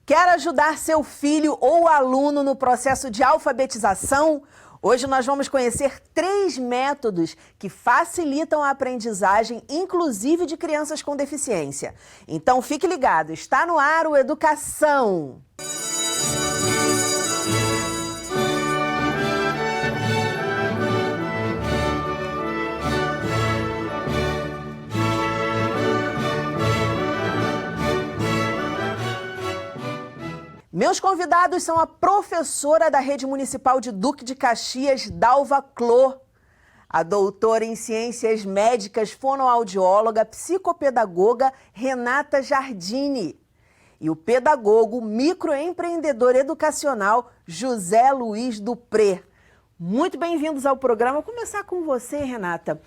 Quer ajudar seu filho ou aluno no processo de alfabetização? Hoje nós vamos conhecer 3 métodos que facilitam a aprendizagem, inclusive de crianças com deficiência. Então fique ligado, está no ar o Educação! Meus convidados são a professora da Rede Municipal de Duque de Caxias, Dalva Clô, a doutora em Ciências Médicas, fonoaudióloga, psicopedagoga Renata Giardini e o pedagogo, microempreendedor educacional José Luiz Dupré. Muito bem-vindos ao programa. Vou começar com você, Renata.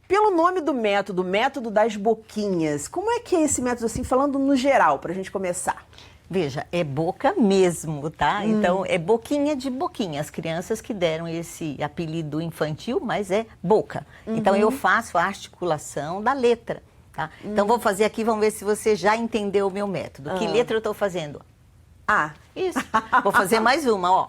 Pelo nome do método, método das boquinhas, como é que é esse método, assim, falando no geral, para a gente começar? Veja, é boca mesmo, tá? Então, é boquinha de boquinha. As crianças que deram esse apelido infantil, mas é boca. Então, eu faço a articulação da letra, tá? Então, vou fazer aqui, vamos ver se você já entendeu o meu método. Que letra eu estou fazendo? A. Isso. Vou fazer mais uma, ó.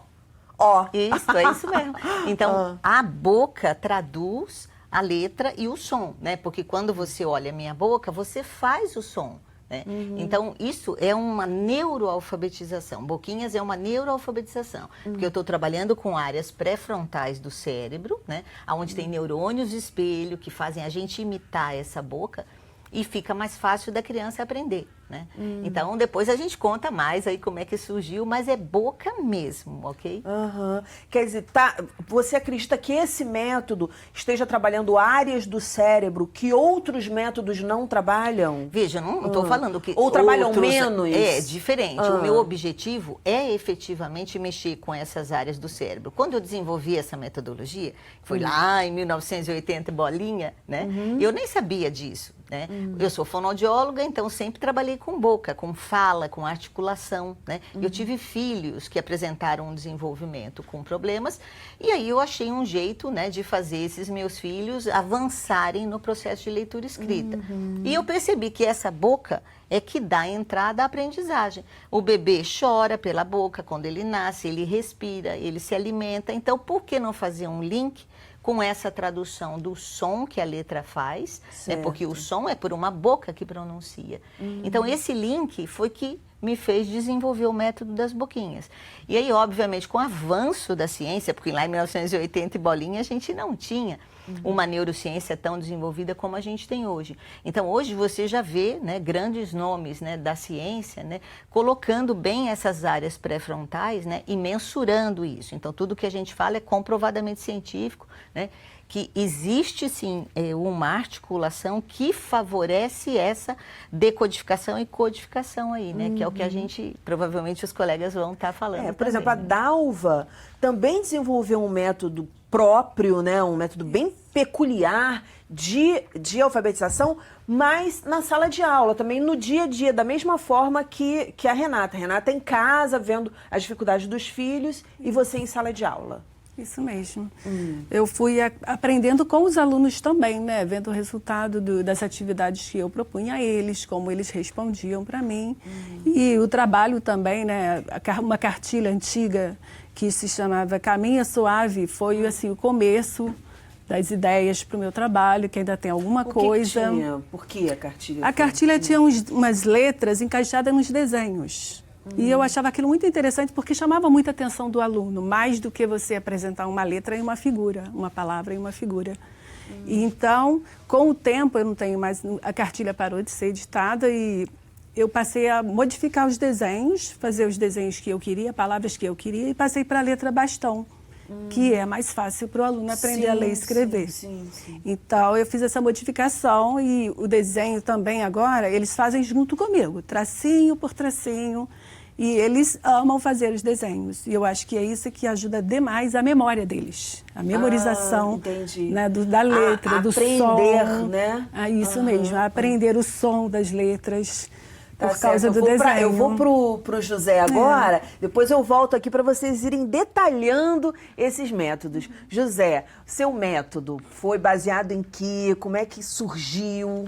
Ó. Isso, é isso mesmo. Então, a boca traduz a letra e o som, né? Porque quando você olha a minha boca, você faz o som. Né? Então, isso é uma neuroalfabetização. Boquinhas é uma neuroalfabetização. Porque eu estou trabalhando com áreas pré-frontais do cérebro, né? Onde tem neurônios de espelho que fazem a gente imitar essa boca e fica mais fácil da criança aprender. Né? Então, depois a gente conta mais aí como é que surgiu, mas é boca mesmo, ok? Quer dizer, você acredita que esse método esteja trabalhando áreas do cérebro que outros métodos não trabalham? Veja, não estou falando que ou trabalham menos? É diferente. O meu objetivo é efetivamente mexer com essas áreas do cérebro. Quando eu desenvolvi essa metodologia, foi lá em 1980, bolinha, né? Eu nem sabia disso. Né? Eu sou fonoaudióloga, então sempre trabalhei com boca, com fala, com articulação. Né? Eu tive filhos que apresentaram um desenvolvimento com problemas e aí eu achei um jeito, né, de fazer esses meus filhos avançarem no processo de leitura e escrita. E eu percebi que essa boca é que dá entrada à aprendizagem. O bebê chora pela boca quando ele nasce, ele respira, ele se alimenta. Então, por que não fazer um link com essa tradução do som que a letra faz, né, porque o som é por uma boca que pronuncia. Então, esse link foi que me fez desenvolver o método das boquinhas. E aí, obviamente, com o avanço da ciência, porque lá em 1980 e bolinha a gente não tinha uma neurociência tão desenvolvida como a gente tem hoje. Então, hoje você já vê, né, grandes nomes, né, da ciência, né, colocando bem essas áreas pré-frontais, né, e mensurando isso. Então, tudo que a gente fala é comprovadamente científico, né, que existe sim uma articulação que favorece essa decodificação e codificação aí, né? Que é o que a gente, provavelmente os colegas vão estar falando. Por exemplo, a Dalva também desenvolveu um método próprio, né? Um método bem peculiar de alfabetização, mas na sala de aula, também no dia a dia, da mesma forma que a Renata. A Renata em casa, vendo as dificuldades dos filhos, e você em sala de aula. Isso mesmo. Eu fui aprendendo com os alunos também, né? Vendo o resultado das atividades que eu propunha a eles, como eles respondiam para mim. E o trabalho também, né? Uma cartilha antiga que se chamava Caminha Suave foi assim, o começo das ideias para o meu trabalho, que ainda tem alguma coisa. Que tinha? Por que a cartilha? A cartilha tinha umas letras encaixadas nos desenhos. E eu achava aquilo muito interessante porque chamava muita atenção do aluno, mais do que você apresentar uma letra e uma figura, uma palavra e uma figura. E então, com o tempo, eu não tenho mais, a cartilha parou de ser editada e eu passei a modificar os desenhos, fazer os desenhos que eu queria, palavras que eu queria, e passei para a letra bastão, que é mais fácil para o aluno aprender a ler e escrever. Sim. Então, eu fiz essa modificação e o desenho também agora, eles fazem junto comigo, tracinho por tracinho. E eles amam fazer os desenhos. E eu acho que é isso que ajuda demais a memória deles. A memorização, né, da letra, do som. Aprender, né? Isso mesmo, a aprender o som das letras. Por causa do desenho. Eu vou pro José agora, depois eu volto aqui para vocês irem detalhando esses métodos. José, seu método foi baseado em quê? Como é que surgiu?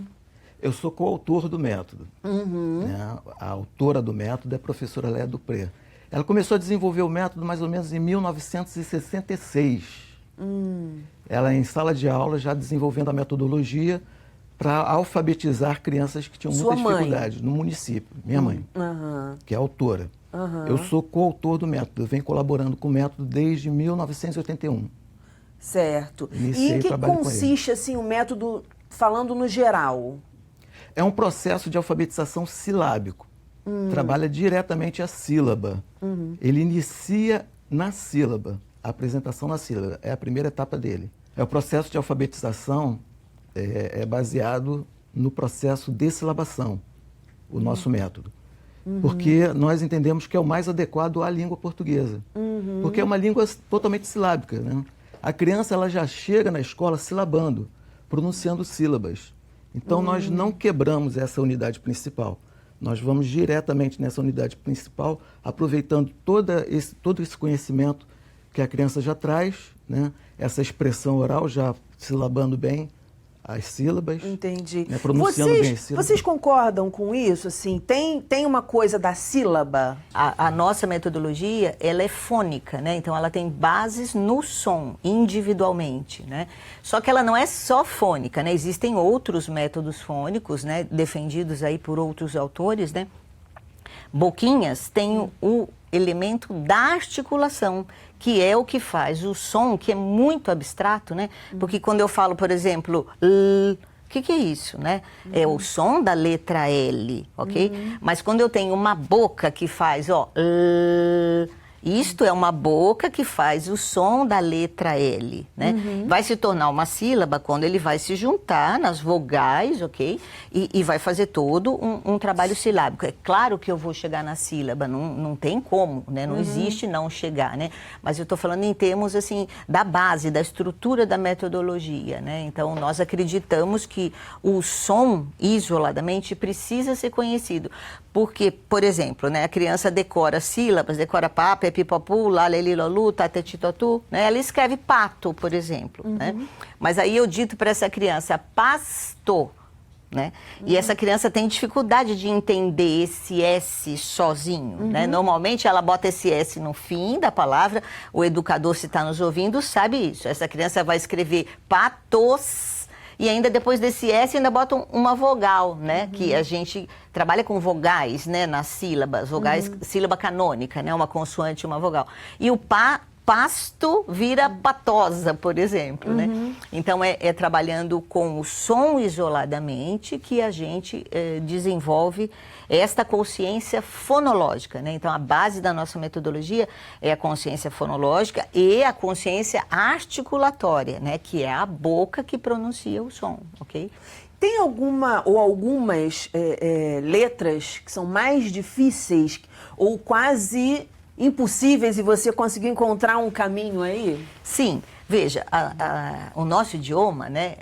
Eu sou coautor do método. Né? A autora do método é a professora Léa Dupré. Ela começou a desenvolver o método mais ou menos em 1966. Ela em sala de aula já desenvolvendo a metodologia para alfabetizar crianças que tinham muita dificuldade no município. Minha mãe, que é autora. Eu sou coautor do método, eu venho colaborando com o método desde 1981. Certo. Iniciei e em que trabalho com consiste assim, o método, falando no geral? É um processo de alfabetização silábico. Trabalha diretamente a sílaba. Ele inicia na sílaba, a apresentação na sílaba. É a primeira etapa dele. O processo de alfabetização é baseado no processo de silabação, o nosso método. Porque nós entendemos que é o mais adequado à língua portuguesa. Porque é uma língua totalmente silábica, né? A criança ela já chega na escola silabando, pronunciando sílabas. Então nós não quebramos essa unidade principal. Nós vamos diretamente nessa unidade principal, aproveitando todo esse conhecimento que a criança já traz, né? Essa expressão oral já silabando bem as sílabas. Entendi. Né? Pronunciando bem as sílabas. Vocês concordam com isso? Assim, tem uma coisa da sílaba? A nossa metodologia, ela é fônica, né? Então, ela tem bases no som, individualmente, né? Só que ela não é só fônica, né? Existem outros métodos fônicos, né? Defendidos aí por outros autores, né? Boquinhas tem o elemento da articulação, que é o que faz o som, que é muito abstrato, né? Porque quando eu falo, por exemplo, o que é isso, né? É o som da letra L, ok? Mas quando eu tenho uma boca que faz, ó, isto é uma boca que faz o som da letra L, né? Vai se tornar uma sílaba quando ele vai se juntar nas vogais, ok? E vai fazer todo um trabalho silábico. É claro que eu vou chegar na sílaba, não tem como, né? Não existe não chegar, né? Mas eu estou falando em termos, assim, da base, da estrutura da metodologia, né? Então, nós acreditamos que o som, isoladamente, precisa ser conhecido. Porque, por exemplo, né, a criança decora sílabas, decora papo, é pipapu, lalelilolu, tatetitotu, né? Ela escreve pato, por exemplo, né? Mas aí eu dito para essa criança, pasto, né? E essa criança tem dificuldade de entender esse S sozinho, né? Normalmente ela bota esse S no fim da palavra, o educador, se está nos ouvindo, sabe isso. Essa criança vai escrever patos, e ainda depois desse S ainda bota uma vogal, né? Que a gente trabalha com vogais, né? Nas sílabas, vogais, sílaba canônica, né? Uma consoante e uma vogal. E o pasto vira patosa, por exemplo, né? Então, é trabalhando com o som isoladamente que a gente desenvolve esta consciência fonológica, né? Então, a base da nossa metodologia é a consciência fonológica e a consciência articulatória, né? Que é a boca que pronuncia o som, ok? Tem alguma ou algumas letras que são mais difíceis ou quase impossíveis e você conseguiu encontrar um caminho aí? Sim. Veja, o nosso idioma, né?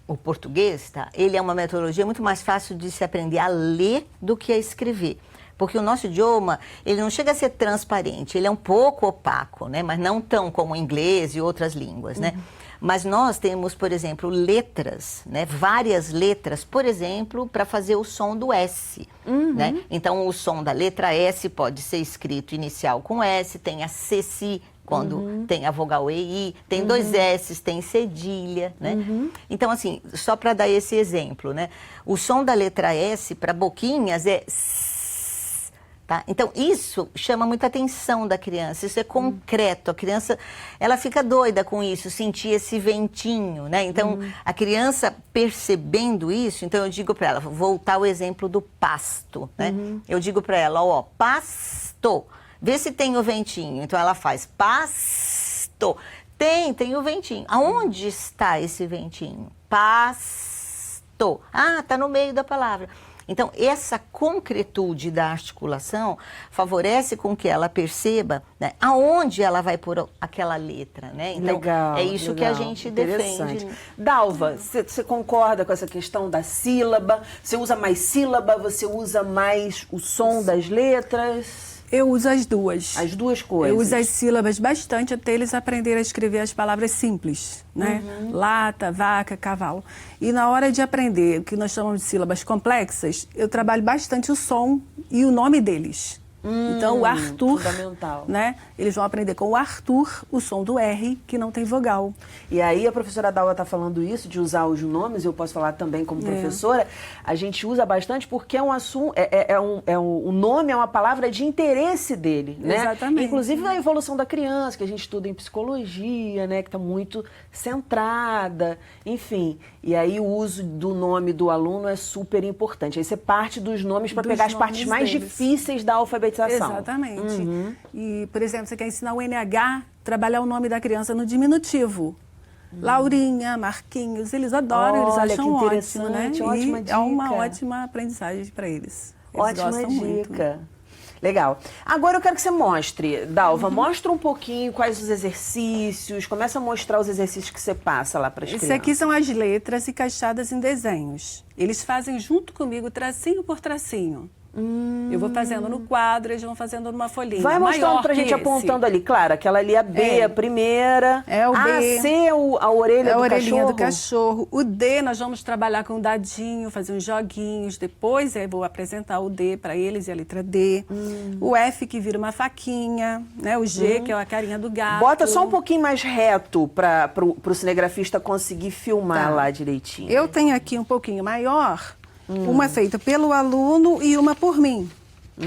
O português, tá? Ele é uma metodologia muito mais fácil de se aprender a ler do que a escrever. Porque o nosso idioma, ele não chega a ser transparente, ele é um pouco opaco, né? Mas não tão como o inglês e outras línguas, né? Mas nós temos, por exemplo, letras, né? Várias letras, por exemplo, para fazer o som do S, né? Então, o som da letra S pode ser escrito inicial com S, tem a ceci, quando tem a vogal EI, tem dois S's, tem cedilha, né? Então, assim, só para dar esse exemplo, né? O som da letra S para boquinhas é S, tá? Então, isso chama muita atenção da criança, isso é concreto. A criança, ela fica doida com isso, sentir esse ventinho, né? Então, a criança percebendo isso, então eu digo para ela, vou voltar ao exemplo do pasto, né? Eu digo para ela, ó, pasto. Vê se tem o ventinho. Então, ela faz pasto. Tem o ventinho. Aonde está esse ventinho? Pasto. Ah, está no meio da palavra. Então, essa concretude da articulação favorece com que ela perceba, né, aonde ela vai pôr aquela letra, né? Então, legal, é isso legal, que a gente defende. Dalva, você concorda com essa questão da sílaba? Você usa mais sílaba? Você usa mais o som das letras? Eu uso as duas. As duas coisas. Eu uso as sílabas bastante até eles aprenderem a escrever as palavras simples, né? Lata, vaca, cavalo. E na hora de aprender o que nós chamamos de sílabas complexas, eu trabalho bastante o som e o nome deles. Então, o Arthur, fundamental. né? Eles vão aprender com o Arthur o som do R, que não tem vogal. E aí a professora Dalva está falando isso, de usar os nomes, eu posso falar também como professora, a gente usa bastante porque é um assunto, o nome é uma palavra de interesse dele, né? Exatamente. Inclusive a evolução da criança, que a gente estuda em psicologia, né? Que está muito centrada, enfim. E aí o uso do nome do aluno é super importante. Aí você parte dos nomes para pegar as partes mais difíceis da alfabetização. Exatamente. E, por exemplo, você quer ensinar o NH, trabalhar o nome da criança no diminutivo. Laurinha, Marquinhos, eles adoram, eles Olha, acham que ótimo, né? interessante, ótima É uma dica. ótima aprendizagem para eles. Eles Ótima gostam muito. dica. Legal. Agora eu quero que você mostre, Dalva, mostra um pouquinho quais os exercícios, começa a mostrar os exercícios que você passa lá para as crianças. Esse aqui são as letras encaixadas em desenhos. Eles fazem junto comigo, tracinho por tracinho. Eu vou fazendo no quadro, eles vão fazendo numa folhinha. Vai mostrando maior pra gente, que esse. apontando ali. Claro, aquela ali é a B, a primeira. É o B. A C é a orelha É a do orelhinha cachorro. do cachorro. O D, nós vamos trabalhar com o dadinho, fazer uns joguinhos. Depois eu vou apresentar o D para eles e a letra D. O F, que vira uma faquinha, né? O G, que é a carinha do gato. Bota só um pouquinho mais reto para o cinegrafista conseguir filmar Tá. lá direitinho. Eu tenho aqui um pouquinho maior, uma feita pelo aluno e uma por mim,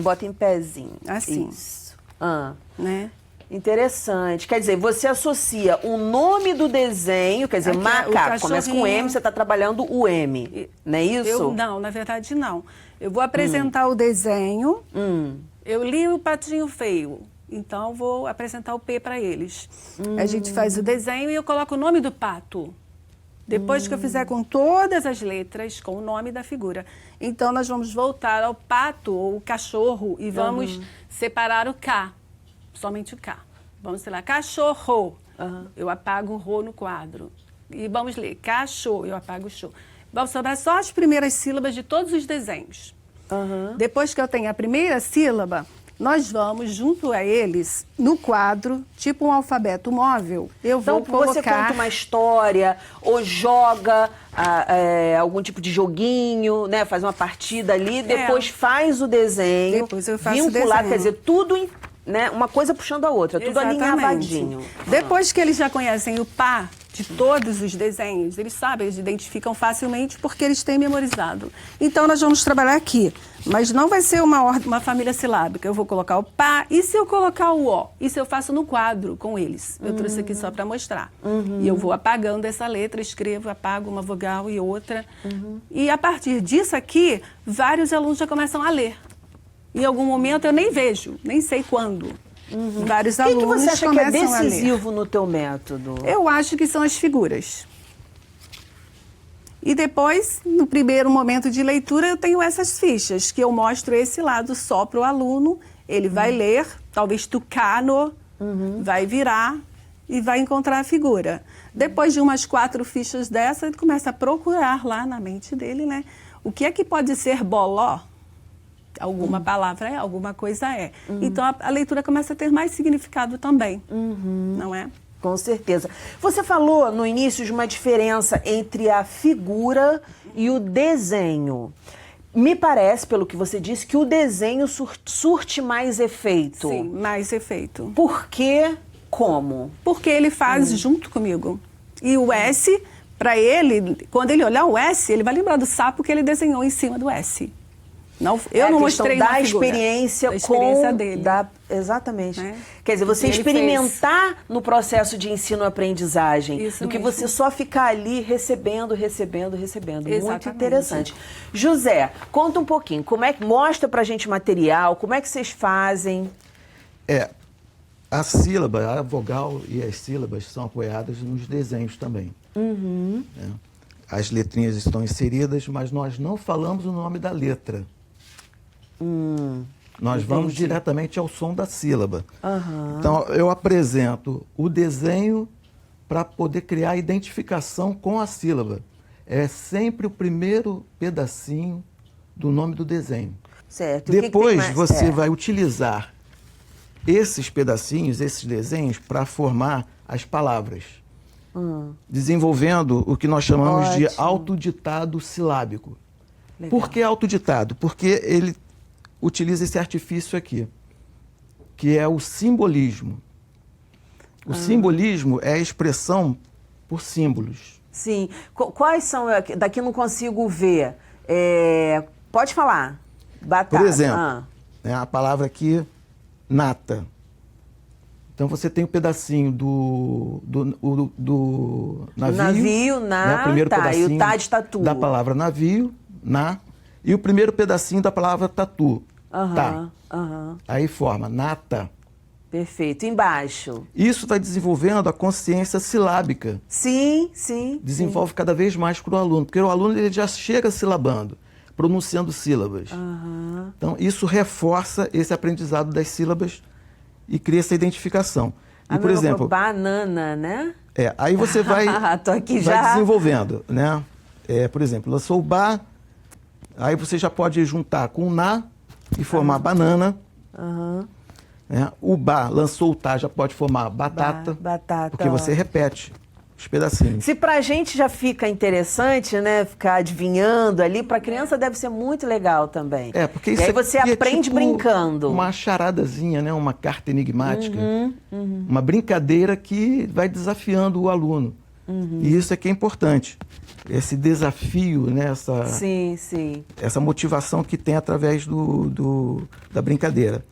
Bota em pezinho. Assim. Isso. né? Interessante. Quer dizer, você associa o nome do desenho, quer dizer, Aqui, o macaco, começa com cachorrinho. M, você está trabalhando o M, não é isso? Não, na verdade não. Eu vou apresentar o desenho, eu li o patinho feio, então eu vou apresentar o P para eles. A gente faz o desenho e eu coloco o nome do pato. Depois que eu fizer com todas as letras, com o nome da figura. Então, nós vamos voltar ao pato ou cachorro e vamos separar o K, somente o K. Vamos, sei lá, cachorro. Eu apago o ro no quadro. E vamos ler, cachorro, eu apago o show. Vão sobrar só as primeiras sílabas de todos os desenhos. Depois que eu tenho a primeira sílaba, nós vamos, junto a eles, no quadro, tipo um alfabeto móvel, eu Então, vou colocar... você conta uma história ou joga algum tipo de joguinho, né? Faz uma partida ali, depois faz o desenho. Depois eu faço o vinculado, desenho. quer dizer, tudo, né? Uma coisa puxando a outra, tudo Exatamente. alinhavadinho. Depois que eles já conhecem o pá de todos os desenhos, eles sabem, eles identificam facilmente porque eles têm memorizado. Então, nós vamos trabalhar aqui. Mas não vai ser uma família silábica. Eu vou colocar o pá. E se eu colocar o ó? Isso eu faço no quadro com eles. Eu trouxe aqui só para mostrar. E eu vou apagando essa letra, escrevo, apago uma vogal e outra. E a partir disso aqui, vários alunos já começam a ler. Em algum momento eu nem vejo, nem sei quando. Vários O que alunos você acha que é começam a ler. decisivo no teu método? Eu acho que são as figuras. E depois, no primeiro momento de leitura, eu tenho essas fichas, que eu mostro esse lado só para o aluno. Ele vai ler, talvez tucano, vai virar e vai encontrar a figura. Depois de umas 4 fichas dessa, ele começa a procurar lá na mente dele, né? O que é que pode ser boló? Alguma palavra é, alguma coisa é. Então, a leitura começa a ter mais significado também, não é? Com certeza. Você falou no início de uma diferença entre a figura e o desenho. Me parece, pelo que você disse, que o desenho surte mais efeito. Sim, mais efeito. Por quê? Como? Porque ele faz junto comigo. E o S, para ele, quando ele olhar o S, ele vai lembrar do sapo que ele desenhou em cima do S. Não, eu não mostrei da uma figura, experiência da experiência com dele. Exatamente. É. Quer dizer, você Ele experimentar no processo de ensino-aprendizagem Isso do que mesmo. você só ficar ali recebendo. Muito Exatamente. interessante. José, conta um pouquinho, mostra pra gente o material, como é que vocês fazem? A sílaba, a vogal e as sílabas são apoiadas nos desenhos também. Né? As letrinhas estão inseridas, mas nós não falamos o nome da letra. Nós vamos diretamente ao som da sílaba. Então, eu apresento o desenho para poder criar a identificação com a sílaba. É sempre o primeiro pedacinho do nome do desenho. Certo. O que Depois tem mais? você vai utilizar esses pedacinhos, esses desenhos, para formar as palavras, desenvolvendo o que nós chamamos de autoditado silábico. Legal. Por que autoditado? Porque ele utiliza esse artifício aqui, que é o simbolismo. O simbolismo é a expressão por símbolos. Sim. Quais são? Daqui não consigo ver. Pode falar. Batata. Por exemplo, né, a palavra aqui, nata. Então você tem um pedacinho do navio. Navio, né, o primeiro pedacinho e o tá de tatu. da palavra navio, e o primeiro pedacinho da palavra tatu. Tá. Aí forma nata. Perfeito. Embaixo. Isso vai desenvolvendo a consciência silábica. Sim, sim. Desenvolve cada vez mais para o aluno, porque o aluno ele já chega silabando, pronunciando sílabas. Então, isso reforça esse aprendizado das sílabas e cria essa identificação. E, por exemplo... Banana, né? Aí você vai, Tô aqui vai já. desenvolvendo, né? Por exemplo, lançou o ba, aí você já pode juntar com o na e formar banana. O ba, lançou o tá, já pode formar batata. Batata. Porque você repete os pedacinhos. Se pra gente já fica interessante, né, ficar adivinhando ali, pra criança deve ser muito legal também. Porque e isso aí você aqui aprende tipo brincando. Uma charadazinha, né, uma carta enigmática. Uma brincadeira que vai desafiando o aluno. E isso é que é importante. Esse desafio, né, essa motivação que tem através da brincadeira.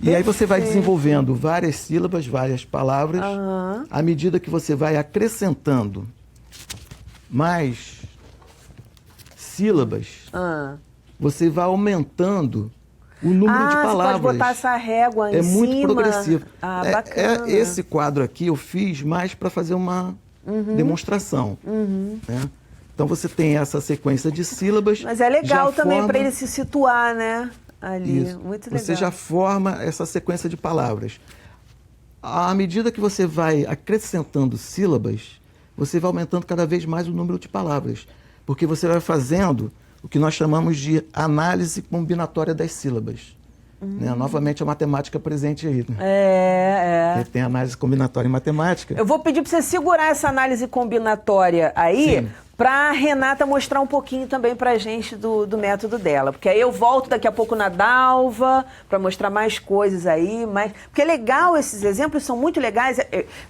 E aí você vai desenvolvendo várias sílabas, várias palavras, à medida que você vai acrescentando mais sílabas, você vai aumentando o número de palavras. Você pode botar essa régua em cima. É muito progressivo. Bacana. Esse quadro aqui eu fiz mais para fazer uma demonstração. Né? Então você tem essa sequência de sílabas. Mas é legal também forma... para ele se situar, né? Ali, Isso. muito legal. Você já forma essa sequência de palavras. À medida que você vai acrescentando sílabas, você vai aumentando cada vez mais o número de palavras, porque você vai fazendo o que nós chamamos de análise combinatória das sílabas. Né? Novamente a matemática presente aí. Né? Tem análise combinatória em matemática. Eu vou pedir para você segurar essa análise combinatória aí, Sim. para a Renata mostrar um pouquinho também para a gente do método dela. Porque aí eu volto daqui a pouco na Dalva para mostrar mais coisas aí. Porque é legal, esses exemplos são muito legais.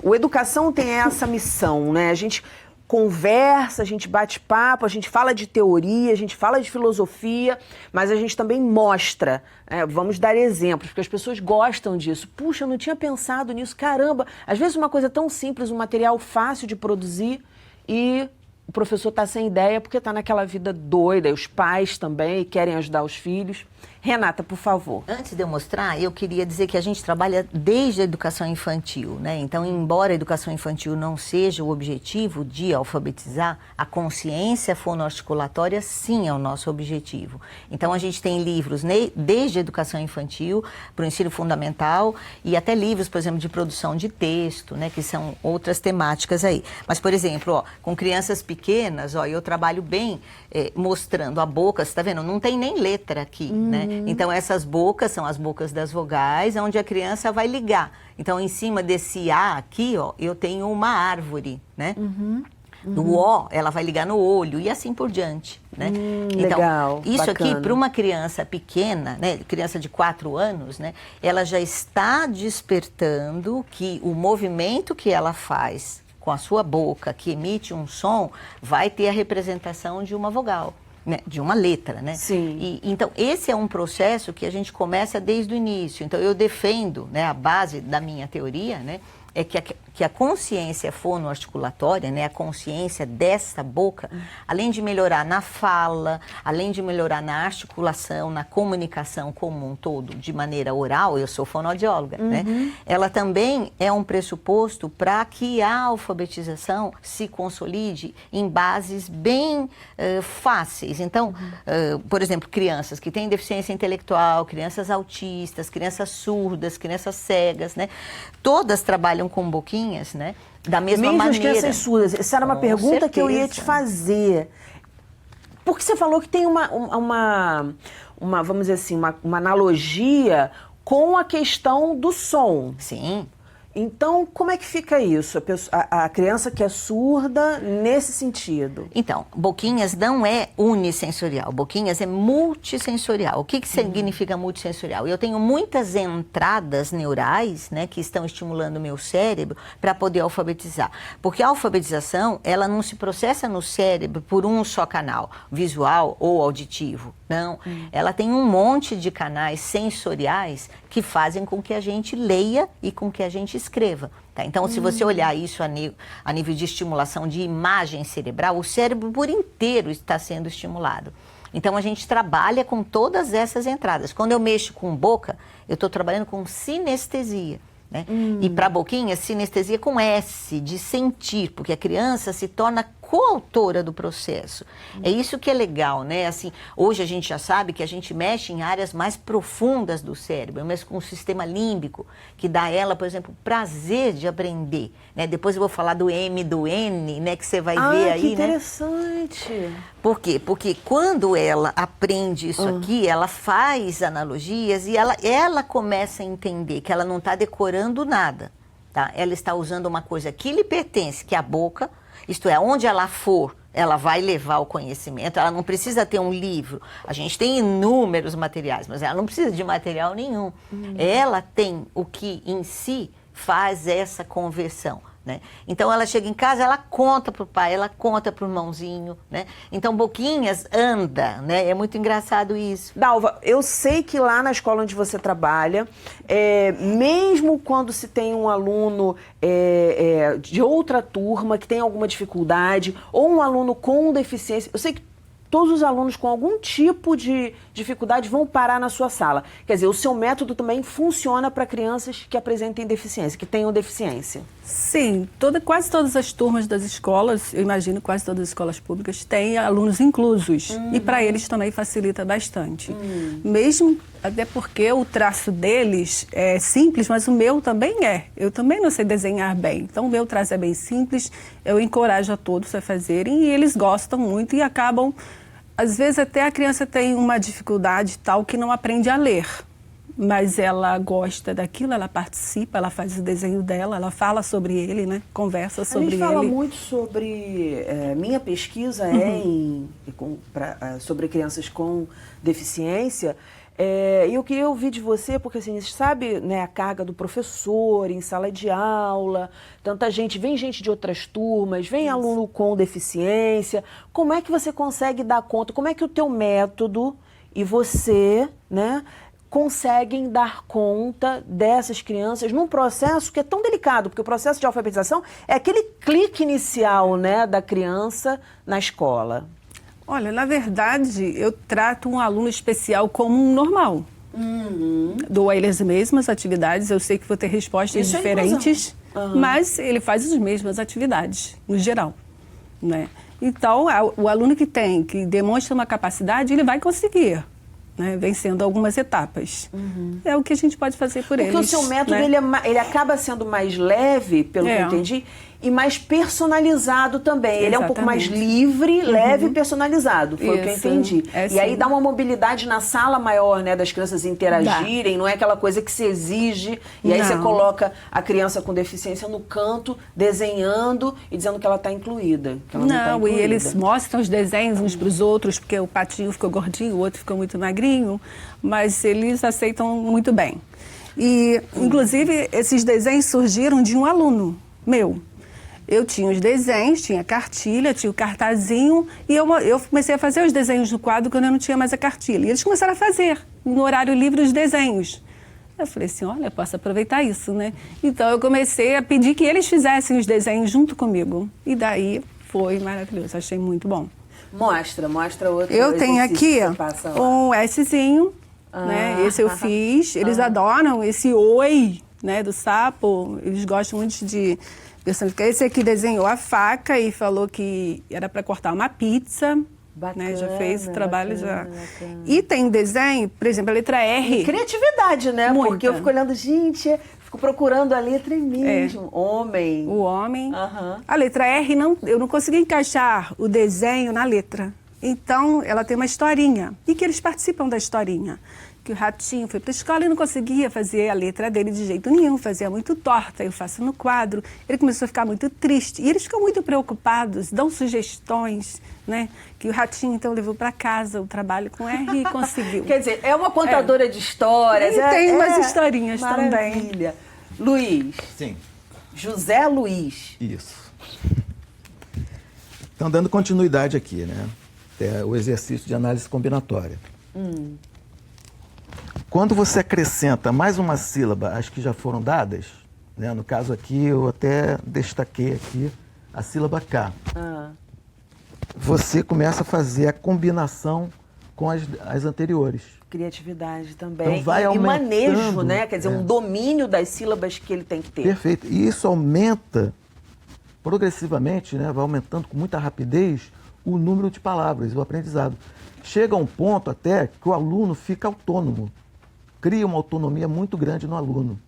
O Educação tem essa missão, né? A gente conversa, a gente bate papo, a gente fala de teoria, a gente fala de filosofia, mas a gente também mostra, vamos dar exemplos, porque as pessoas gostam disso. Puxa, eu não tinha pensado nisso, caramba. Às vezes uma coisa tão simples, um material fácil de produzir e o professor está sem ideia porque está naquela vida doida, e os pais também querem ajudar os filhos. Renata, por favor. Antes de eu mostrar, eu queria dizer que a gente trabalha desde a educação infantil, né? Então, embora a educação infantil não seja o objetivo de alfabetizar, a consciência fonoarticulatória sim é o nosso objetivo. Então, a gente tem livros desde a educação infantil para o ensino fundamental e até livros, por exemplo, de produção de texto, né? Que são outras temáticas aí. Mas, por exemplo, com crianças pequenas, eu trabalho bem mostrando a boca, você está vendo? Não tem nem letra aqui, né? Então, essas bocas são as bocas das vogais, onde a criança vai ligar. Então, em cima desse A aqui, eu tenho uma árvore, né? Do O, ela vai ligar no olho e assim por diante, né? Então, legal, isso bacana. aqui, para uma criança pequena, né, criança de 4 anos, né, ela já está despertando que o movimento que ela faz com a sua boca, que emite um som, vai ter a representação de uma vogal. Né, de uma letra, né? Sim. Então, esse é um processo que a gente começa desde o início. Então, eu defendo, né, a base da minha teoria, né, é que a consciência fonoarticulatória, né, a consciência dessa boca, além de melhorar na fala, além de melhorar na articulação, na comunicação como um todo, de maneira oral, eu sou fonoaudióloga, né, ela também é um pressuposto para que a alfabetização se consolide em bases bem fáceis. Então, por exemplo, crianças que têm deficiência intelectual, crianças autistas, crianças surdas, crianças cegas, né, todas trabalham com boquinhas, né? Da mesma maneira. maneira. Mesmo as crianças surdas. Essa era uma pergunta que eu ia te fazer. Porque você falou que tem uma vamos dizer assim, uma analogia com a questão do som. Sim. Então, como é que fica isso? A criança que é surda nesse sentido? Então, Boquinhas não é unissensorial, Boquinhas é multissensorial. O que significa multissensorial? Eu tenho muitas entradas neurais, né, que estão estimulando o meu cérebro para poder alfabetizar. Porque a alfabetização, ela não se processa no cérebro por um só canal, visual ou auditivo. Não, ela tem um monte de canais sensoriais que fazem com que a gente leia e com que a gente escreva. Tá? Então, se você olhar isso a nível de estimulação de imagem cerebral, o cérebro por inteiro está sendo estimulado. Então, a gente trabalha com todas essas entradas. Quando eu mexo com boca, eu estou trabalhando com sinestesia. Né? E para Boquinha, sinestesia com S, de sentir, porque a criança se torna coautora do processo. É isso que é legal, né? Assim, hoje a gente já sabe que a gente mexe em áreas mais profundas do cérebro. Eu mexo com o sistema límbico, que dá a ela, por exemplo, prazer de aprender. Né? Depois eu vou falar do M, do N, né? Que você vai ver aí, que interessante. Né? Por quê? Porque quando ela aprende isso aqui, ela faz analogias e ela começa a entender que ela não está decorando nada. Tá? Ela está usando uma coisa que lhe pertence, que é a boca. Isto é, onde ela for, ela vai levar o conhecimento, ela não precisa ter um livro. A gente tem inúmeros materiais, mas ela não precisa de material nenhum. Ela tem o que em si faz essa conversão. Né? Então ela chega em casa, ela conta para o pai, ela conta para o irmãozinho, né? Então Boquinhas anda, né? É muito engraçado isso. Dalva, eu sei que lá na escola onde você trabalha, mesmo quando se tem um aluno de outra turma que tem alguma dificuldade, ou um aluno com deficiência, eu sei que todos os alunos com algum tipo de dificuldade vão parar na sua sala. Quer dizer, o seu método também funciona para crianças que apresentem deficiência, que tenham deficiência. Sim, quase todas as turmas das escolas, eu imagino quase todas as escolas públicas, têm alunos inclusos. E para eles também facilita bastante. Mesmo, até porque o traço deles é simples, mas o meu também é. Eu também não sei desenhar bem. Então o meu traço é bem simples, eu encorajo a todos a fazerem e eles gostam muito e acabam... Às vezes até a criança tem uma dificuldade tal que não aprende a ler, mas ela gosta daquilo, ela participa, ela faz o desenho dela, ela fala sobre ele, né? Conversa sobre ele. A gente fala muito sobre... minha pesquisa sobre crianças com deficiência. E eu queria ouvir de você, porque assim, sabe, né, a carga do professor em sala de aula, tanta gente, vem gente de outras turmas, vem aluno com deficiência. Como é que você consegue dar conta? Como é que o teu método e você, né, conseguem dar conta dessas crianças num processo que é tão delicado? Porque o processo de alfabetização é aquele clique inicial, né, da criança na escola. Olha, na verdade, eu trato um aluno especial como um normal. Dou a ele as mesmas atividades, eu sei que vou ter respostas diferentes, mas ele faz as mesmas atividades, no geral. Né? Então, o aluno que demonstra uma capacidade, ele vai conseguir, né? Vencendo algumas etapas. É o que a gente pode fazer por eles. Porque o seu método, né? ele acaba sendo mais leve, pelo que eu entendi, e mais personalizado também. Exatamente. Ele é um pouco mais livre, leve e personalizado, foi o que eu entendi. E aí dá uma mobilidade na sala maior, né, das crianças interagirem, não é aquela coisa que se exige, e aí você coloca a criança com deficiência no canto, desenhando e dizendo que ela está incluída. Que ela não tá incluída. E eles mostram os desenhos uns para os outros, porque o patinho ficou gordinho, o outro ficou muito magrinho, mas eles aceitam muito bem. E, inclusive, esses desenhos surgiram de um aluno meu. Eu tinha os desenhos, tinha cartilha, tinha o cartazinho, e eu comecei a fazer os desenhos no quadro quando eu não tinha mais a cartilha. E eles começaram a fazer, no horário livre, os desenhos. Eu falei assim, olha, eu posso aproveitar isso, né? Então, eu comecei a pedir que eles fizessem os desenhos junto comigo. E daí, foi maravilhoso, achei muito bom. Mostra outro. Eu tenho aqui um Szinho, né? Esse eu fiz. Eles adoram esse oi, né, do sapo. Eles gostam muito de personificar. Esse aqui desenhou a faca e falou que era para cortar uma pizza. Bacana, né? Já fez o trabalho já. E tem desenho, por exemplo, a letra R. E criatividade, né? Muita. Porque eu fico olhando, gente, fico procurando a letra mesmo. Homem. O homem. A letra R, eu não consegui encaixar o desenho na letra. Então, ela tem uma historinha. E que eles participam da historinha. que o Ratinho foi para a escola e não conseguia fazer a letra dele de jeito nenhum, fazia muito torta, eu faço no quadro. Ele começou a ficar muito triste e eles ficam muito preocupados, dão sugestões, né? Que o Ratinho então levou para casa o trabalho com R e conseguiu. Quer dizer, é uma contadora de histórias. E tem umas historinhas também. Maravilha. Luiz. Sim. José Luiz. Isso. Então, dando continuidade aqui, né? É o exercício de análise combinatória. Quando você acrescenta mais uma sílaba às que já foram dadas, né? No caso aqui, eu até destaquei aqui a sílaba K. Você começa a fazer a combinação com as anteriores. Criatividade também. Então vai e aumentando, manejo, né? Quer dizer, um domínio das sílabas que ele tem que ter. Perfeito. E isso aumenta progressivamente, né? Vai aumentando com muita rapidez o número de palavras, o aprendizado. Chega a um ponto até que o aluno fica autônomo. Cria uma autonomia muito grande no aluno.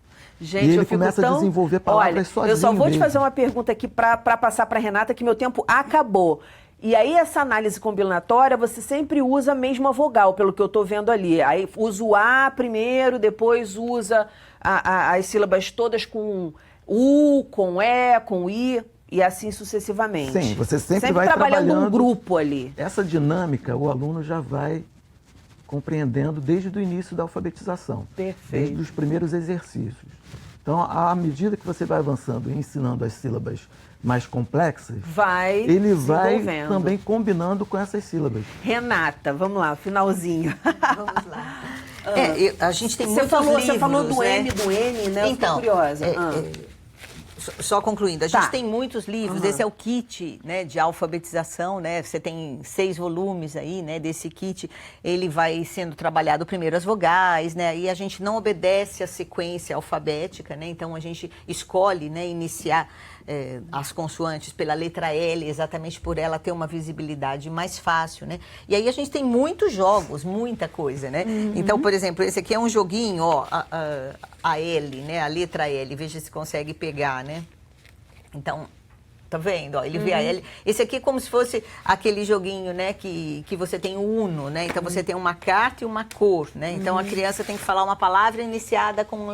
Gente, e ele eu fico começa a desenvolver palavras sozinho. Eu só vou te mesmo. fazer uma pergunta aqui para passar para Renata, que meu tempo acabou. E aí, essa análise combinatória, você sempre usa a mesma vogal, pelo que eu estou vendo ali. Aí usa o A primeiro, depois usa as sílabas todas com U, com E, com I, e assim sucessivamente. Sim, você sempre vai trabalhando trabalhando um grupo ali. Essa dinâmica, o aluno já vai compreendendo desde o início da alfabetização. Perfeito. Desde os primeiros exercícios. Então, à medida que você vai avançando e ensinando as sílabas mais complexas, ele vai também combinando com essas sílabas. Renata, vamos lá, finalzinho. Vamos lá. A gente tem muitos livros, Você falou do né? M, do N, né? Então, eu fiquei curiosa. Só concluindo, a gente Tá. tem muitos livros, esse é o kit, né, de alfabetização, né, você tem 6 volumes aí, né, desse kit, ele vai sendo trabalhado primeiro as vogais, né, e a gente não obedece a sequência alfabética, né, então a gente escolhe, né, iniciar as consoantes pela letra L, exatamente por ela ter uma visibilidade mais fácil, né, e aí a gente tem muitos jogos, muita coisa, né, então, por exemplo, esse aqui é um joguinho, ó, a L, né, a letra L, veja se consegue pegar, né. Então, tá vendo? Ó, ele vê a L. Esse aqui é como se fosse aquele joguinho, né, que você tem o Uno, né? Então, você tem uma carta e uma cor, né? Então, a criança tem que falar uma palavra iniciada com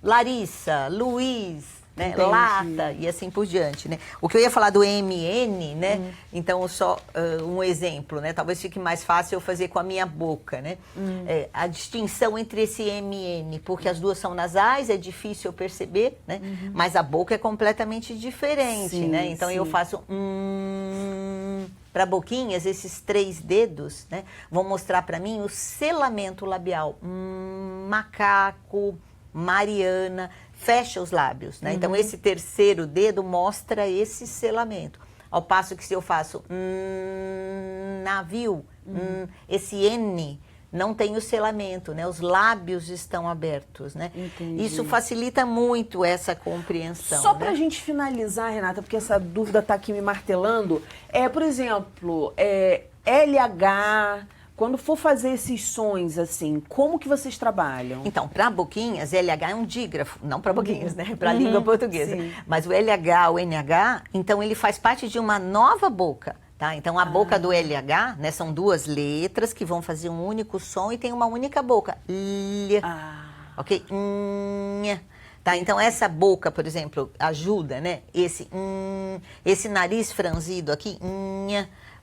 Larissa, Luiz, né? Lata e assim por diante, né? O que eu ia falar do MN, né? Então, só um exemplo, né? Talvez fique mais fácil eu fazer com a minha boca, né? A distinção entre esse MN, porque as duas são nasais, é difícil eu perceber, né? Mas a boca é completamente diferente, Sim, né? Então, eu faço para boquinhas, esses 3 dedos, né? Vão mostrar para mim o selamento labial. Macaco, Mariana, fecha os lábios, né? Então, esse terceiro dedo mostra esse selamento. Ao passo que se eu faço navio, esse N não tem o selamento, né? Os lábios estão abertos, né? Entendi. Isso facilita muito essa compreensão. Só né? pra gente finalizar, Renata, porque essa dúvida tá aqui me martelando, por exemplo, LH... Quando for fazer esses sons, assim, como que vocês trabalham? Então, para boquinhas, LH é um dígrafo, não para boquinhas, né? Para a língua portuguesa. Sim. Mas o LH, o NH, então ele faz parte de uma nova boca, tá? Então, a boca do LH, né, são 2 letras que vão fazer um único som e tem uma única boca. L, ok? Nha. Tá, então essa boca, por exemplo, ajuda, né? Esse nariz franzido aqui,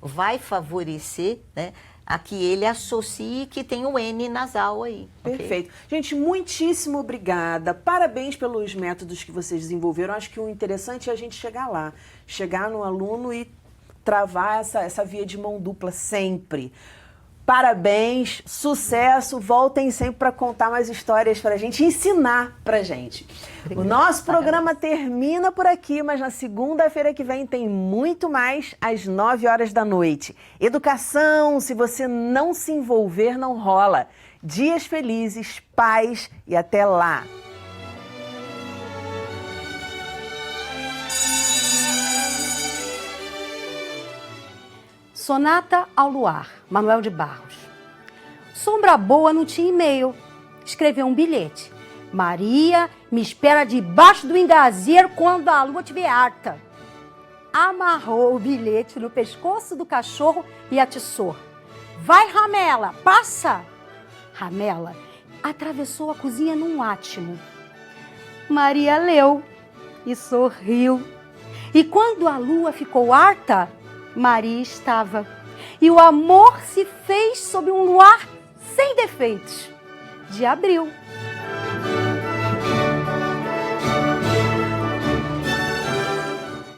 vai favorecer, né? A que ele associe que tem o N nasal aí. Perfeito. Gente, muitíssimo obrigada. Parabéns pelos métodos que vocês desenvolveram. Acho que o interessante é a gente chegar lá. Chegar no aluno e travar essa via de mão dupla sempre. Parabéns, sucesso. Voltem sempre para contar mais histórias para a gente, ensinar para a gente. Obrigada. O nosso programa termina por aqui, mas na segunda-feira que vem tem muito mais às 9 horas da noite. Educação, se você não se envolver, não rola. Dias felizes, paz e até lá. Sonata ao Luar, Manuel de Barros. Sombra boa não tinha e-mail. Escreveu um bilhete. Maria me espera debaixo do engazeiro quando a lua estiver harta. Amarrou o bilhete no pescoço do cachorro e atiçou. Vai, Ramela, passa! ramela, atravessou a cozinha num átimo. Maria leu e sorriu. E quando a lua ficou harta, Maria estava. E o amor se fez sob um luar sem defeitos de abril.